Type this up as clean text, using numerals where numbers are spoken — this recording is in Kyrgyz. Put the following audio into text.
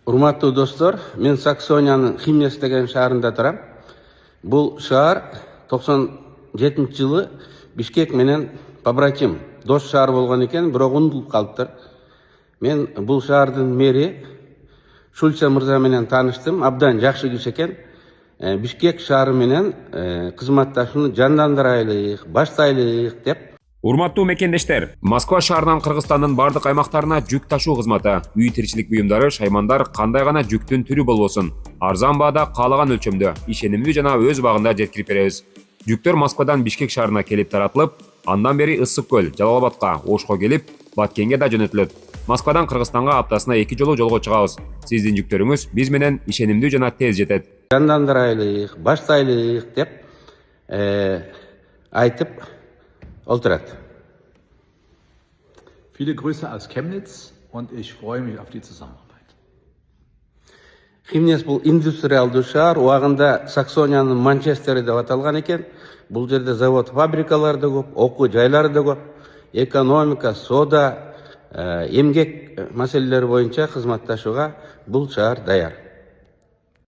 Урматтуу достор, мен Саксониянын Химнес деген шаарында турам. Бул шаар 97-жылы Бишкек менен побратим, дос шаар болгон экен, бирок унутулуп калыптыр. Мен бул шаардын мэри Шульца мырза менен тааныштым, абдан жакшы киши экен. Бишкек шаары менен кызматташууну жандандырайлык, баштайлык деп. Урматтуу мекендештер, Москва шаарынан Кыргызстандын бардык аймактарына жүк ташуу кызматы, үй тиричилик буюмдары, шаймандар кандай гана жүктүн түрү болбосун, арзан баада каалаган өлчөмдө, ишенимдүү жана өз убагында жеткирип беребиз. Жүктөр Москвадан Бишкек шаарына келип таратылып, андан бери Ысык көл, Жалал-Абадка, Ошко келип, Баткенге да жөнөтүлөт. Москвадан Кыргызстанга аптасына 2 жолу жолго чыгабыз. Сиздин жүктөрүңүз биз менен ишенимдүү жана тез жетет. Жандандырайлык, баштайлык деп айтып Oltrat. Viele Grüße aus Chemnitz und ich freue mich auf die Zusammenarbeit. Химнес бул индустриалдуу шаар, убагында Саксониянын Манчестери деп аталган экен. Бул жерде завод, фабрикалар да көп, окуу жайлары да көп. Экономика, сода, эмгек маселелери боюнча кызматташууга бул шаар даяр.